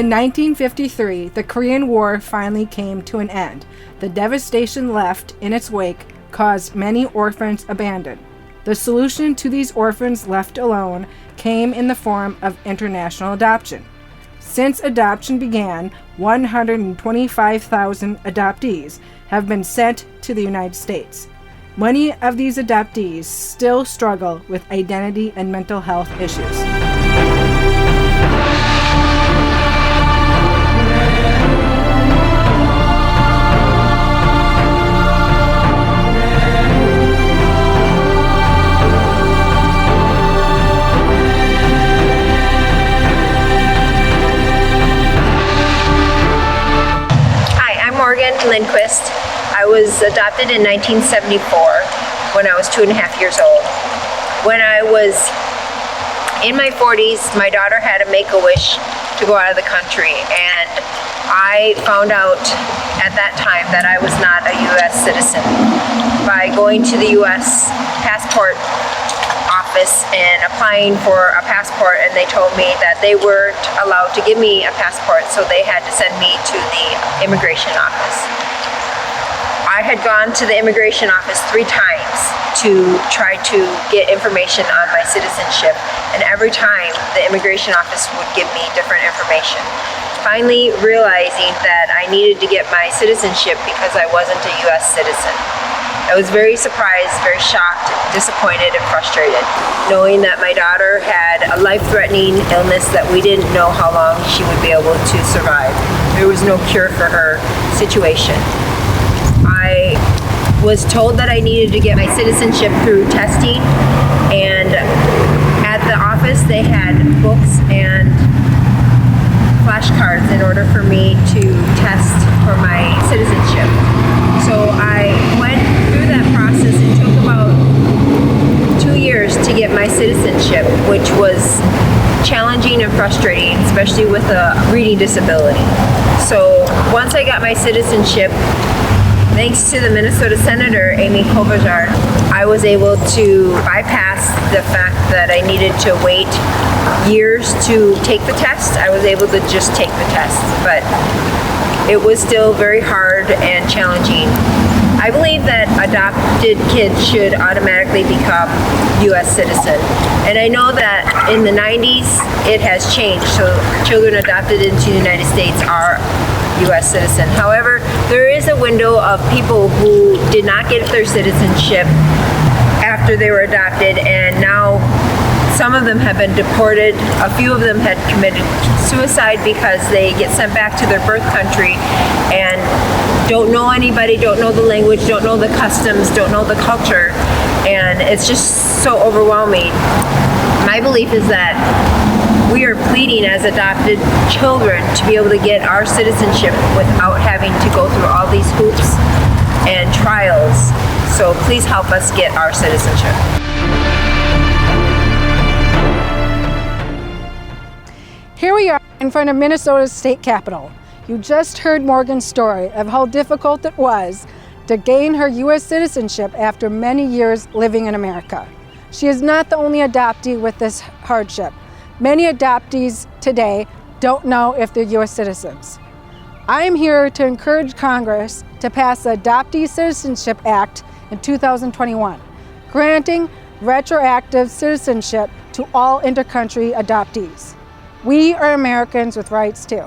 In 1953, the Korean War finally came to an end. The devastation left in its wake caused many orphans abandoned. The solution to these orphans left alone came in the form of international adoption. Since adoption began, 125,000 adoptees have been sent to the United States. Many of these adoptees still struggle with identity and mental health issues. Morgen, Lindquist. I was adopted in 1974 when I was 2.5 years old. When I was in my 40s, my daughter had a make-a-wish to go out of the country, and I found out at that time that I was not a U.S. citizen. By going to the U.S. passport office and applying for a passport, and they told me that they weren't allowed to give me a passport, so they had to send me to the immigration office. I had gone to the immigration office 3 times to try to get information on my citizenship, and every time the immigration office would give me different information. Finally realizing that I needed to get my citizenship because I wasn't a U.S. citizen. I was very surprised, very shocked, disappointed, and frustrated, knowing that my daughter had a life-threatening illness that we didn't know how long she would be able to survive. There was no cure for her situation. I was told that I needed to get my citizenship through testing, and at the office they had books and flashcards in order for me to test for my citizenship. So I went through that process. It took about 2 years to get my citizenship, which was challenging and frustrating, especially with a reading disability. So once I got my citizenship, thanks to the Minnesota Senator, Amy Klobuchar, I was able to bypass the fact that I needed to wait years to take the test. I was able to just take the test, but it was still very hard and challenging. I believe that adopted kids should automatically become U.S. citizen. And I know that in the 90s it has changed, so children adopted into the United States are U.S. citizen. However, there is a window of people who did not get their citizenship after they were adopted, and now some of them have been deported. A few of them had committed suicide because they get sent back to their birth country and don't know anybody, don't know the language, don't know the customs, don't know the culture, and it's just so overwhelming. My belief is that we are pleading as adopted children to be able to get our citizenship without having to go through all these hoops and trials. So please help us get our citizenship. Here we are in front of Minnesota's state capitol. You just heard Morgan's story of how difficult it was to gain her U.S. citizenship after many years living in America. She is not the only adoptee with this hardship. Many adoptees today don't know if they're U.S. citizens. I am here to encourage Congress to pass the Adoptee Citizenship Act in 2021, granting retroactive citizenship to all intercountry adoptees. We are Americans with rights too.